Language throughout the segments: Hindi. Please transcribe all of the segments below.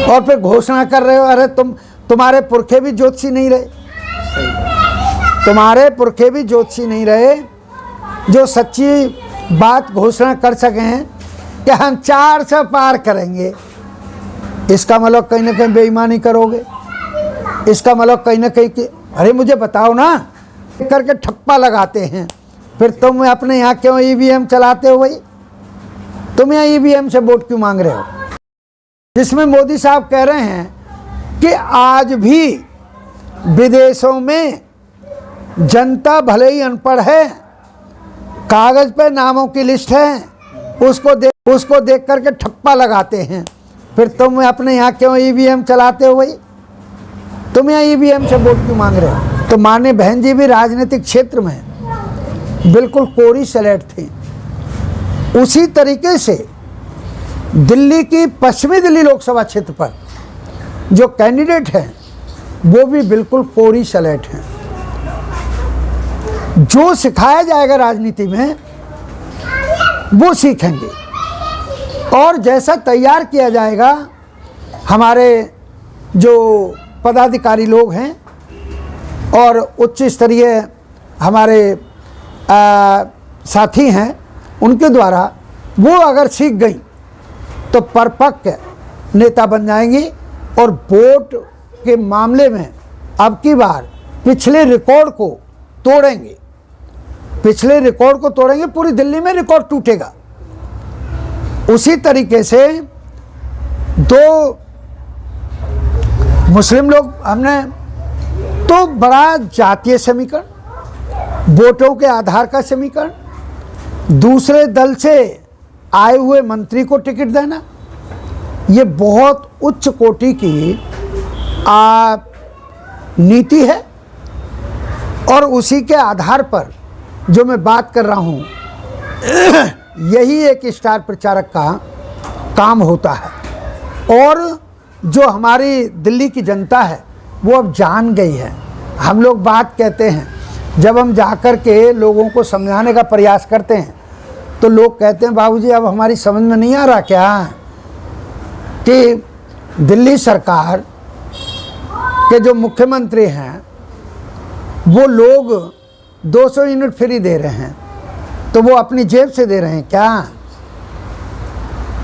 और फिर घोषणा कर रहे हो, अरे तुम्हारे पुरखे भी ज्योतिषी नहीं रहे, तुम्हारे पुरखे भी ज्योतिषी नहीं रहे जो सच्ची बात घोषणा कर सकें कि हम 400 पार करेंगे। इसका मतलब कहीं ना कहीं बेईमानी करोगे, इसका मतलब कहीं ना कहीं कि अरे मुझे बताओ ना करके ठप्पा लगाते हैं। फिर तुम अपने यहाँ क्यों ईवीएम चलाते हो भाई? तुम यहाँ ईवीएम से वोट क्यों मांग रहे हो? जिसमें मोदी साहब कह रहे हैं कि आज भी विदेशों में जनता भले ही अनपढ़ है, कागज पे नामों की लिस्ट है, उसको देख करके ठप्पा लगाते हैं। फिर तुम अपने यहाँ क्यों ईवीएम चलाते हो भाई? तुम यहाँ ईवीएम से वोट क्यों मांग रहे हो? तो माननीय बहन जी भी राजनीतिक क्षेत्र में बिल्कुल कोरी सलेट थी। उसी तरीके से दिल्ली की पश्चिमी दिल्ली लोकसभा क्षेत्र पर जो कैंडिडेट हैं वो भी बिल्कुल कोरी सलेट हैं। जो सिखाया जाएगा राजनीति में वो सीखेंगे, और जैसा तैयार किया जाएगा हमारे जो पदाधिकारी लोग हैं और उच्च स्तरीय हमारे साथी हैं उनके द्वारा, वो अगर सीख गई तो परिपक्व नेता बन जाएंगी और वोट के मामले में अब की बार पिछले रिकॉर्ड को तोड़ेंगे, पिछले रिकॉर्ड को तोड़ेंगे। पूरी दिल्ली में रिकॉर्ड टूटेगा। उसी तरीके से दो मुस्लिम लोग हमने तो बड़ा जातीय समीकरण, वोटों के आधार का समीकरण, दूसरे दल से आए हुए मंत्री को टिकट देना, ये बहुत उच्च कोटि की नीति है। और उसी के आधार पर जो मैं बात कर रहा हूँ यही एक स्टार प्रचारक का काम होता है। और जो हमारी दिल्ली की जनता है वो अब जान गई है। हम लोग बात कहते हैं, जब हम जाकर के लोगों को समझाने का प्रयास करते हैं तो लोग कहते हैं बाबूजी अब हमारी समझ में नहीं आ रहा क्या कि दिल्ली सरकार के जो मुख्यमंत्री हैं वो लोग 200 यूनिट फ्री दे रहे हैं, तो वो अपनी जेब से दे रहे हैं क्या?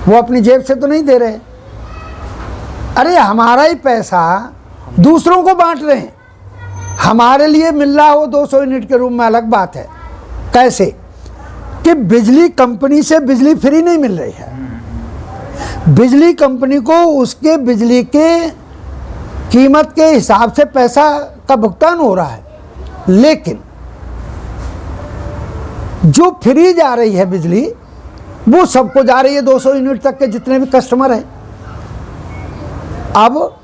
वो अपनी जेब से तो नहीं दे रहे। अरे हमारा ही पैसा दूसरों को बांट रहे हैं। हमारे लिए मिल रहा हो 200 यूनिट के रूप में अलग बात है। कैसे कि बिजली कंपनी से बिजली फ्री नहीं मिल रही है, बिजली कंपनी को उसके बिजली के कीमत के हिसाब से पैसा का भुगतान हो रहा है, लेकिन जो फ्री जा रही है बिजली वो सबको जा रही है, 200 यूनिट तक के जितने भी कस्टमर हैं। अब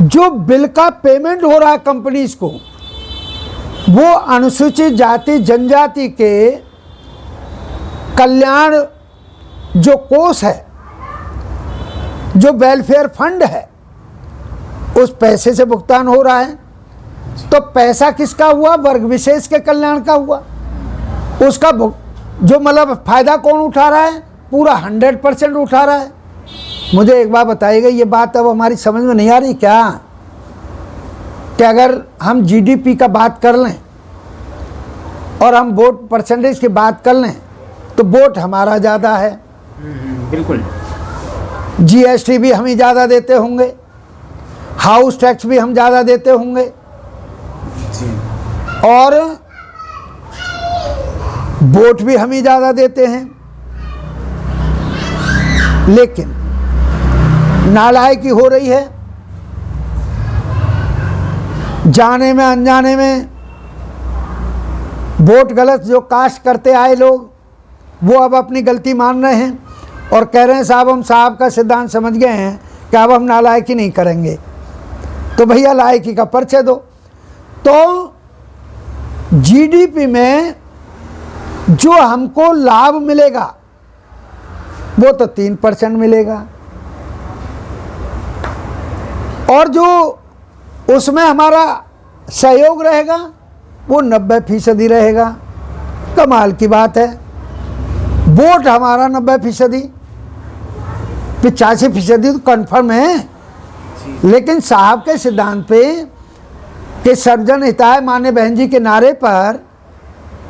जो बिल का पेमेंट हो रहा है कंपनीज को, वो अनुसूचित जाति जनजाति के कल्याण जो कोष है, जो वेलफेयर फंड है, उस पैसे से भुगतान हो रहा है। तो पैसा किसका हुआ? वर्ग विशेष के कल्याण का हुआ। उसका जो मतलब फायदा कौन उठा रहा है? पूरा 100% उठा रहा है। मुझे एक बात बताइएगा, ये बात अब हमारी समझ में नहीं आ रही क्या कि अगर हम जीडीपी का बात कर लें और हम वोट परसेंटेज की बात कर लें तो वोट हमारा ज़्यादा है, बिल्कुल। जीएसटी भी हम ही ज़्यादा देते होंगे, हाउस टैक्स भी हम ज़्यादा देते होंगे, और वोट भी हम ही ज़्यादा देते हैं। लेकिन नालायकी हो रही है, जाने में अनजाने में वोट गलत जो कास्ट करते आए लोग वो अब अपनी गलती मान रहे हैं और कह रहे हैं साहब हम साहब का सिद्धांत समझ गए हैं कि अब हम नालायकी नहीं करेंगे। तो भैया लायकी का परिचय दो। तो जीडीपी में जो हमको लाभ मिलेगा वो तो 3% मिलेगा, और जो उसमें हमारा सहयोग रहेगा वो 90% ही रहेगा। कमाल की बात है, वोट हमारा 90%, 85% तो कन्फर्म है। लेकिन साहब के सिद्धांत पे कि सर्वजन हिताय मान्य बहन जी के नारे पर,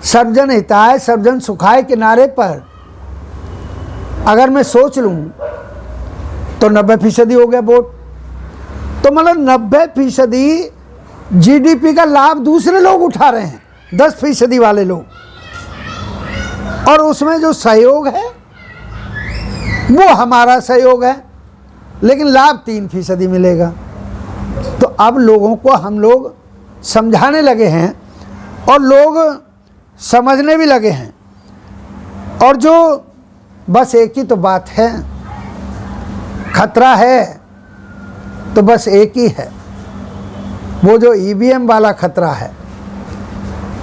सर्वजन हिताय सर्वजन सुखाय के नारे पर अगर मैं सोच लूँ तो 90% हो गया वोट। तो मतलब 90% जीडीपी का लाभ दूसरे लोग उठा रहे हैं, 10% वाले लोग, और उसमें जो सहयोग है वो हमारा सहयोग है, लेकिन लाभ 3% मिलेगा। तो अब लोगों को हम लोग समझाने लगे हैं और लोग समझने भी लगे हैं। और जो बस एक ही तो बात है, खतरा है तो बस एक ही है, वो जो ईवीएम वाला खतरा है।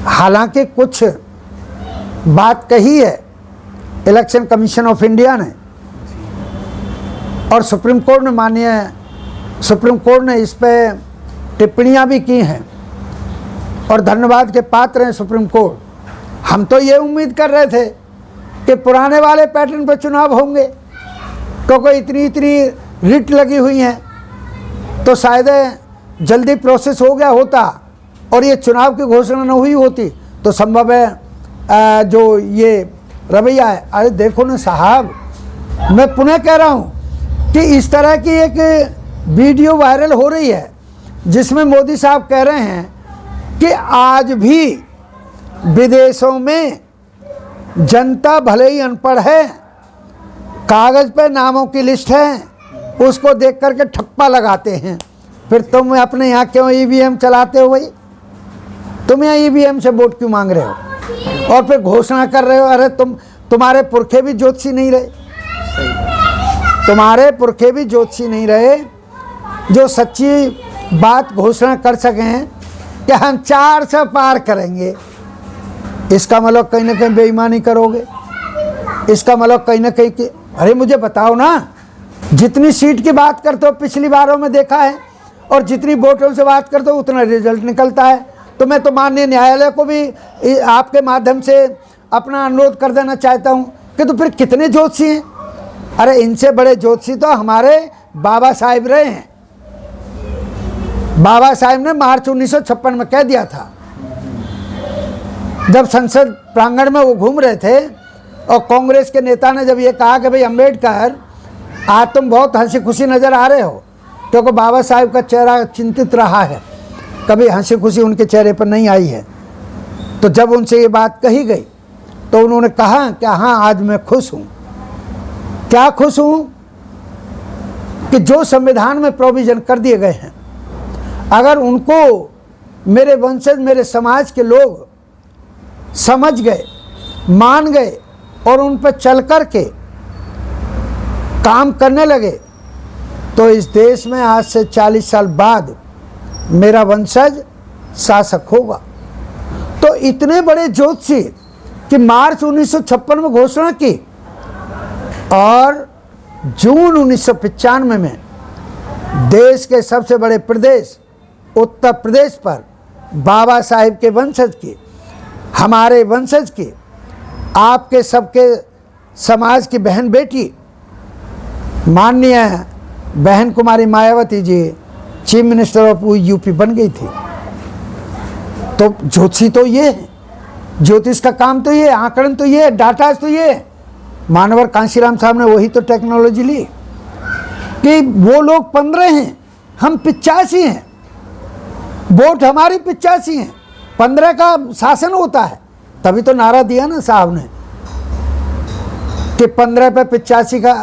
हालांकि कुछ बात कही है इलेक्शन कमीशन ऑफ इंडिया ने और सुप्रीम कोर्ट ने इस पे टिप्पणियां भी की हैं और धन्यवाद के पात्र हैं सुप्रीम कोर्ट। हम तो ये उम्मीद कर रहे थे कि पुराने वाले पैटर्न पर चुनाव होंगे, क्योंकि इतनी रिट लगी हुई हैं, तो शायद जल्दी प्रोसेस हो गया होता और ये चुनाव की घोषणा न हुई होती, तो संभव है जो ये रवैया है। अरे देखो ना साहब, मैं पुनः कह रहा हूँ कि इस तरह की एक वीडियो वायरल हो रही है जिसमें मोदी साहब कह रहे हैं कि आज भी विदेशों में जनता भले ही अनपढ़ है, कागज़ पे नामों की लिस्ट है, उसको देख करके ठप्पा लगाते हैं। फिर तुम अपने यहाँ क्यों ईवीएम चलाते हो भाई? तुम यहाँ ईवीएम से वोट क्यों मांग रहे हो और फिर घोषणा कर रहे हो? अरे तुम्हारे पुरखे भी ज्योतिषी नहीं रहे, तुम्हारे पुरखे भी ज्योतिषी नहीं रहे जो सच्ची बात घोषणा कर सकें कि हम 400 पार करेंगे। इसका मतलब कहीं ना कहीं बेईमानी करोगे, इसका मतलब कहीं ना कहीं कि अरे मुझे बताओ ना, जितनी सीट की बात करते हो पिछली बारों में देखा है और जितनी वोटों से बात करते हो उतना रिजल्ट निकलता है। तो मैं तो माननीय न्यायालय को भी आपके माध्यम से अपना अनुरोध कर देना चाहता हूँ कि तो फिर कितने ज्योतिषी हैं? अरे इनसे बड़े ज्योतिषी तो हमारे बाबा साहिब रहे हैं। बाबा साहिब ने मार्च 1956 में कह दिया था, जब संसद प्रांगण में वो घूम रहे थे और कांग्रेस के नेता ने जब ये कहा कि भाई अम्बेडकर आज तुम बहुत हंसी खुशी नज़र आ रहे हो, क्योंकि बाबा साहिब का चेहरा चिंतित रहा है, कभी हंसी खुशी उनके चेहरे पर नहीं आई है। तो जब उनसे ये बात कही गई तो उन्होंने कहा कि हाँ आज मैं खुश हूँ। क्या खुश हूँ? कि जो संविधान में प्रोविज़न कर दिए गए हैं, अगर उनको मेरे वंशज, मेरे समाज के लोग समझ गए, मान गए और उन पर चल कर के काम करने लगे, तो इस देश में आज से 40 साल बाद मेरा वंशज शासक होगा। तो इतने बड़े ज्योतिषी कि मार्च 1956 में घोषणा की और जून 1995 में देश के सबसे बड़े प्रदेश उत्तर प्रदेश पर बाबा साहिब के वंशज की, हमारे वंशज की, आपके सबके समाज की बहन बेटी माननीय बहन कुमारी Mayawati ji chief minister of UP बन गई थी। तो ज्योतिषी तो ये है, ज्योतिष का काम तो ये, आंकड़न तो ये, डाटा तो ये। मानवर कांशीराम साहब ने वही तो टेक्नोलॉजी ली कि वो लोग 15 हैं, हम 85 हैं, वोट हमारी 85 हैं, 15 का शासन होता है। तभी तो नारा दिया ना साहब ने कि 15 पे 85 का,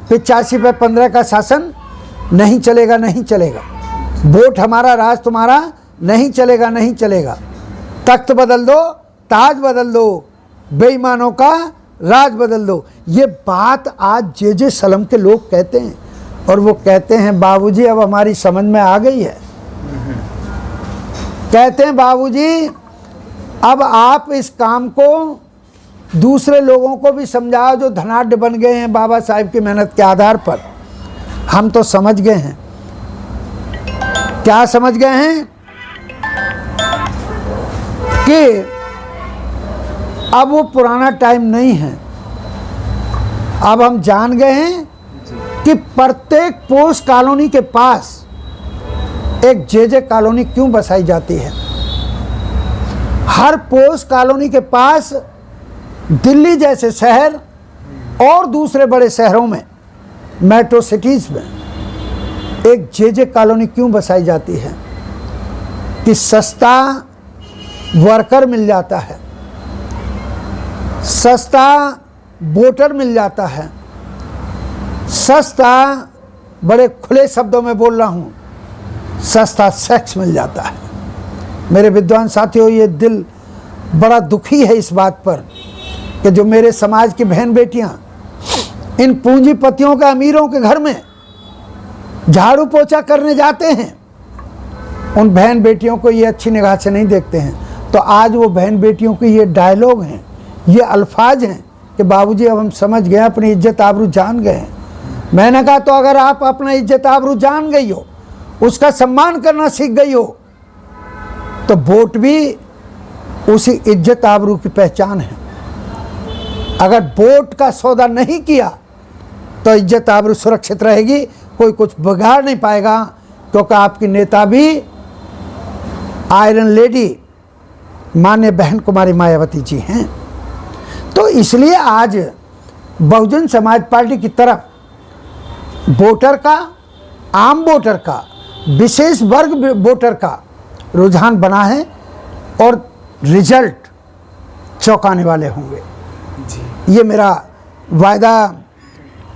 85 पे 15 का शासन नहीं चलेगा, नहीं चलेगा। वोट हमारा, राज तुम्हारा, नहीं चलेगा, नहीं चलेगा। तख्त बदल दो, ताज बदल दो, बेईमानों का राज बदल दो। ये बात आज जे सलम के लोग कहते हैं और वो कहते हैं बाबूजी अब हमारी समझ में आ गई है। कहते हैं बाबूजी अब आप इस काम को दूसरे लोगों को भी समझाओ जो धनाढ्य बन गए हैं बाबा साहिब की मेहनत के आधार पर। हम तो समझ गए हैं। क्या समझ गए हैं? कि अब वो पुराना टाइम नहीं है। अब हम जान गए हैं कि प्रत्येक पोस्ट कॉलोनी के पास एक जे कॉलोनी क्यों बसाई जाती है। हर पोस्ट कॉलोनी के पास दिल्ली जैसे शहर और दूसरे बड़े शहरों में, मेट्रो सिटीज़ में एक जे कॉलोनी क्यों बसाई जाती है कि सस्ता वर्कर मिल जाता है, सस्ता वोटर मिल जाता है, सस्ता, बड़े खुले शब्दों में बोल रहा हूँ, सस्ता सेक्स मिल जाता है। मेरे विद्वान साथियों, ये दिल बड़ा दुखी है इस बात पर कि जो मेरे समाज की बहन बेटियां इन पूंजीपतियों के, अमीरों के घर में झाड़ू पोछा करने जाते हैं, उन बहन बेटियों को ये अच्छी निगाह से नहीं देखते हैं। तो आज वो बहन बेटियों के ये डायलॉग हैं, ये अल्फाज हैं कि बाबूजी अब हम समझ गए, अपनी इज्जत आबरू जान गए हैं। मैंने कहा तो अगर आप अपना इज्जत आबरू जान गई हो, उसका सम्मान करना सीख गई हो, तो वोट भी उसी इज्जत आबरू की पहचान है। अगर वोट का सौदा नहीं किया तो इज्जत आबरू सुरक्षित रहेगी, कोई कुछ बिगाड़ नहीं पाएगा, क्योंकि आपकी नेता भी आयरन लेडी माननीय बहन कुमारी मायावती जी हैं। तो इसलिए आज बहुजन समाज पार्टी की तरफ वोटर का, आम वोटर का, विशेष वर्ग वोटर का रुझान बना है और रिजल्ट चौंकाने वाले होंगे जी। ये मेरा वायदा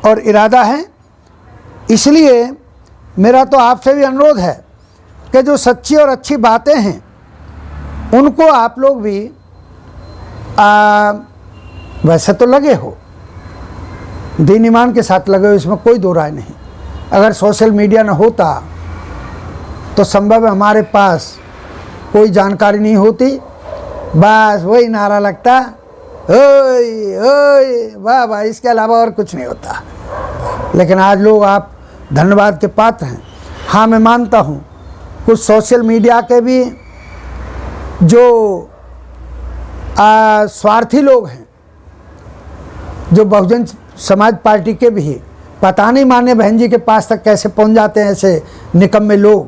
और इरादा है। इसलिए मेरा तो आपसे भी अनुरोध है कि जो सच्ची और अच्छी बातें हैं उनको आप लोग भी वैसे तो लगे हो, दीन ईमान के साथ लगे हो, इसमें कोई दो राय नहीं। अगर सोशल मीडिया न होता तो संभव है हमारे पास कोई जानकारी नहीं होती, बस वही नारा लगता, ओए ओए वाह वाह, इसके अलावा और कुछ नहीं होता। लेकिन आज लोग, आप धन्यवाद के पात्र हैं। हाँ, मैं मानता हूँ कुछ सोशल मीडिया के भी जो स्वार्थी लोग हैं, जो बहुजन समाज पार्टी के भी, पता नहीं माननीय बहन जी के पास तक कैसे पहुंच जाते हैं ऐसे निकम्मे लोग,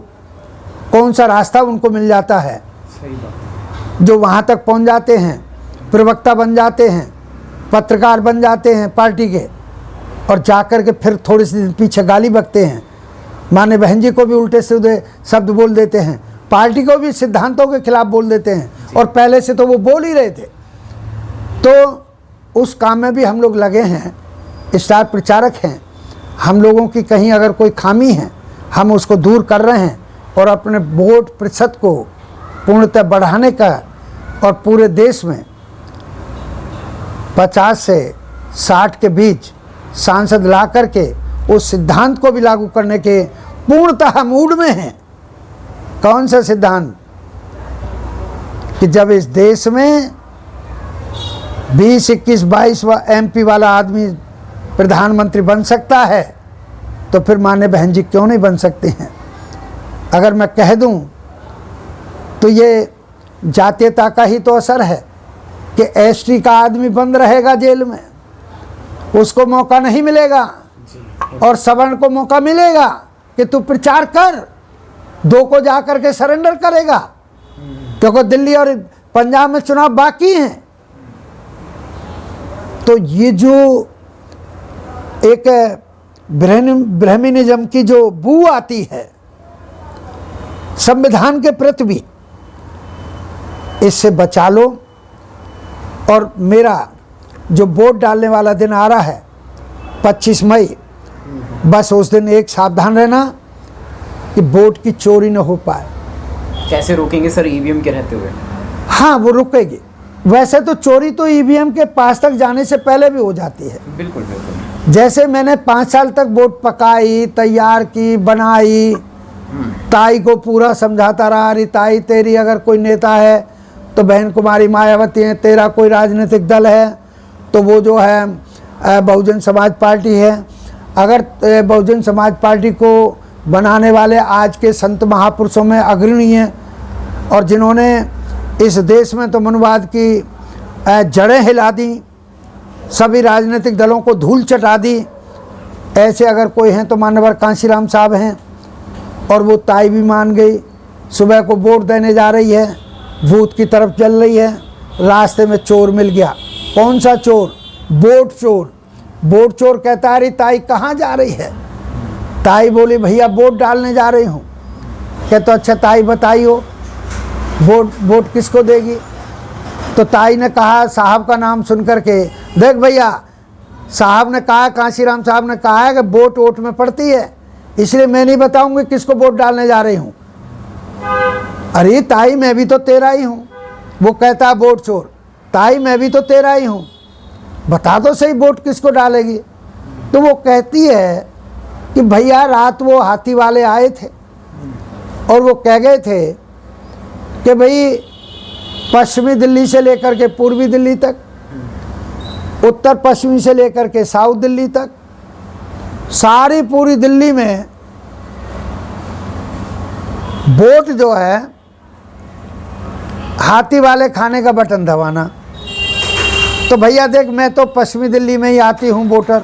कौन सा रास्ता उनको मिल जाता है, सही बात, जो वहाँ तक पहुंच जाते हैं, प्रवक्ता बन जाते हैं, पत्रकार बन जाते हैं पार्टी के, और जाकर के फिर थोड़ी सी दिन पीछे गाली बकते हैं, माननीय बहन जी को भी उल्टे सीधे शब्द बोल देते हैं, पार्टी को भी सिद्धांतों के खिलाफ बोल देते हैं, और पहले से तो वो बोल ही रहे थे। तो उस काम में भी हम लोग लगे हैं, स्टार प्रचारक हैं। हम लोगों की कहीं अगर कोई खामी है, हम उसको दूर कर रहे हैं और अपने वोट प्रतिशत को पूर्णतः बढ़ाने का, और पूरे देश में 50 से 60 के बीच सांसद ला करके उस सिद्धांत को भी लागू करने के पूर्णतः मूड में हैं। कौन सा सिद्धांत? कि जब इस देश में 20, 21, 22 MP वाला आदमी प्रधानमंत्री बन सकता है, तो फिर माननीय बहन जी क्यों नहीं बन सकते हैं। अगर मैं कह दूं तो ये जातीयता का ही तो असर है कि ST का आदमी बंद रहेगा जेल में, उसको मौका नहीं मिलेगा, और सवर्ण को मौका मिलेगा कि तू प्रचार कर, 2 को जा कर के सरेंडर करेगा, क्योंकि दिल्ली और पंजाब में चुनाव बाकी हैं। तो ये जो एक ब्राह्मणिज्म की जो बू आती है संविधान के प्रति भी, इससे बचा लो। और मेरा जो वोट डालने वाला दिन आ रहा है 25 मई, बस उस दिन एक सावधान रहना कि वोट की चोरी न हो पाए। कैसे रोकेंगे सर EVM के रहते हुए? हाँ, वो रुकेगी। वैसे तो चोरी तो EVM के पास तक जाने से पहले भी हो जाती है। बिल्कुल बिल्कुल। जैसे मैंने 5 साल तक वोट पकाई, तैयार की, बनाई, ताई को पूरा समझाता रहा, अरे ताई तेरी अगर कोई नेता है तो बहन कुमारी मायावती है, तेरा कोई राजनीतिक दल है तो वो जो है बहुजन समाज पार्टी है। अगर बहुजन समाज पार्टी को बनाने वाले आज के संत महापुरुषों में अग्रणी हैं, और जिन्होंने इस देश में तो मनुवाद की जड़ें हिला दी, सभी राजनीतिक दलों को धूल चटा दी, ऐसे अगर कोई हैं तो मान्यवर कांशीराम साहब हैं, और वो ताई भी मान गई। सुबह को वोट देने जा रही है, बूथ की तरफ चल रही है, रास्ते में चोर मिल गया। कौन सा चोर? वोट चोर। वोट चोर कहता अरे ताई कहाँ जा रही है? ताई बोली भैया वोट डालने जा रही हूँ। कहते अच्छा ताई बताइयो वोट किसको देगी? तो ताई ने कहा, साहब का नाम सुन करके, देख भैया साहब ने कहा, कांशीराम साहब ने कहा है कि वोट वोट में पड़ती है, इसलिए मैं नहीं बताऊंगी किसको वोट डालने जा रही हूँ। अरे ताई मैं भी तो तेरा ही हूँ। वो कहता है वोट चोर, ताई मैं भी तो तेरा ही हूँ, बता दो सही वोट किसको डालेगी? तो वो कहती है कि भैया रात वो हाथी वाले आए थे और वो कह गए थे कि भाई पश्चिमी दिल्ली से लेकर के पूर्वी दिल्ली तक, उत्तर पश्चिमी से लेकर के साउथ दिल्ली तक, सारी पूरी दिल्ली में वोट जो है हाथी वाले खाने का बटन दबाना। तो भैया देख मैं तो पश्चिमी दिल्ली में ही आती हूँ वोटर,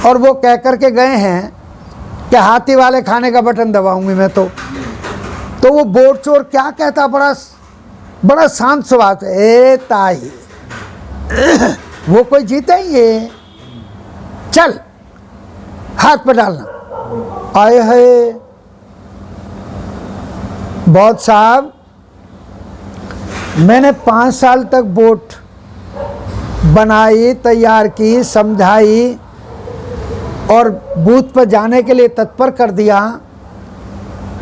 और वो कह कर के गए हैं कि हाथी वाले खाने का बटन दबाऊंगी मैं तो वो वोट चोर क्या कहता, बड़ा शांत स्वभाव है, ए ताई वो कोई जीतेंगे, चल हाथ पे डालना। आए है बहुत साहब, मैंने 5 साल तक वोट बनाई, तैयार की, समझाई और बूथ पर जाने के लिए तत्पर कर दिया,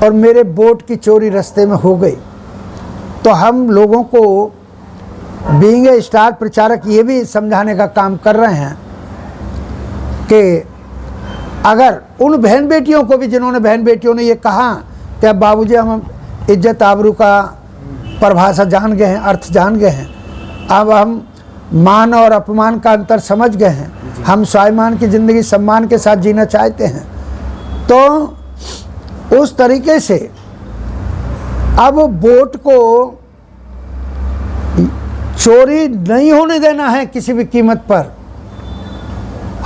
और मेरे वोट की चोरी रास्ते में हो गई। तो हम लोगों को बीइंग ए स्टार प्रचारक ये भी समझाने का काम कर रहे हैं कि अगर उन बहन बेटियों को भी, जिन्होंने बहन बेटियों ने ये कहा कि अब बाबूजी हम इज्जत आबरू का परिभाषा जान गए हैं, अर्थ जान गए हैं, अब हम मान और अपमान का अंतर समझ गए हैं, हम स्वाभिमान की ज़िंदगी सम्मान के साथ जीना चाहते हैं, तो उस तरीके से अब वोट को चोरी नहीं होने देना है किसी भी कीमत पर।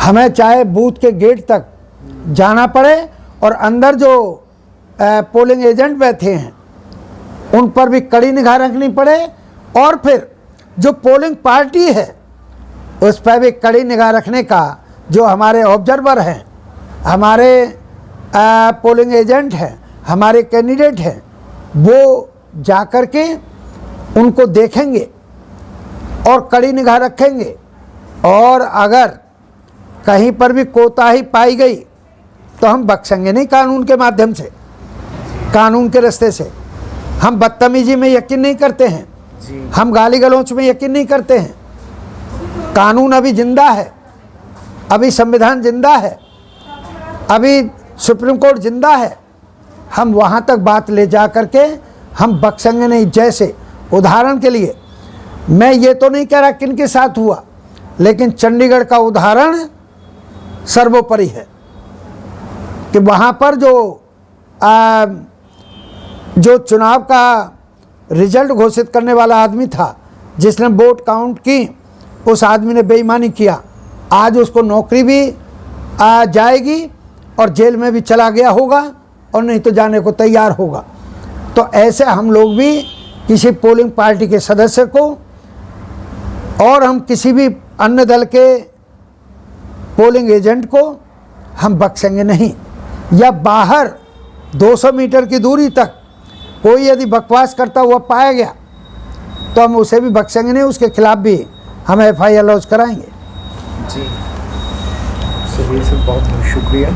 हमें चाहे बूथ के गेट तक जाना पड़े और अंदर जो पोलिंग एजेंट बैठे हैं उन पर भी कड़ी निगाह रखनी पड़े, और फिर जो पोलिंग पार्टी है उस पर भी कड़ी निगाह रखने का जो हमारे ऑब्जर्वर हैं, हमारे पोलिंग एजेंट हैं, हमारे कैंडिडेट हैं, वो जाकर के उनको देखेंगे और कड़ी निगाह रखेंगे, और अगर कहीं पर भी कोताही पाई गई तो हम बख्शेंगे नहीं कानून के माध्यम से, कानून के रास्ते से। हम बदतमीजी में यकीन नहीं करते हैं, हम गाली गलौच में यकीन नहीं करते हैं। कानून अभी जिंदा है, अभी संविधान जिंदा है, अभी सुप्रीम कोर्ट जिंदा है। हम वहाँ तक बात ले जा करके हम बख्शेंगे नहीं। जैसे उदाहरण के लिए मैं ये तो नहीं कह रहा किन के साथ हुआ, लेकिन चंडीगढ़ का उदाहरण सर्वोपरि है कि वहाँ पर जो चुनाव का रिजल्ट घोषित करने वाला आदमी था, जिसने वोट काउंट की, उस आदमी ने बेईमानी किया। आज उसको नौकरी भी जाएगी और जेल में भी चला गया होगा, और नहीं तो जाने को तैयार होगा। तो ऐसे हम लोग भी किसी पोलिंग पार्टी के सदस्य को, और हम किसी भी अन्य दल के पोलिंग एजेंट को हम बख्शेंगे नहीं। या बाहर 200 मीटर की दूरी तक कोई यदि बकवास करता हुआ पाया गया तो हम उसे भी बख्शेंगे नहीं, उसके खिलाफ भी हम FIR लॉन्च कराएंगे। जी, सुबीर से बहुत बहुत शुक्रिया।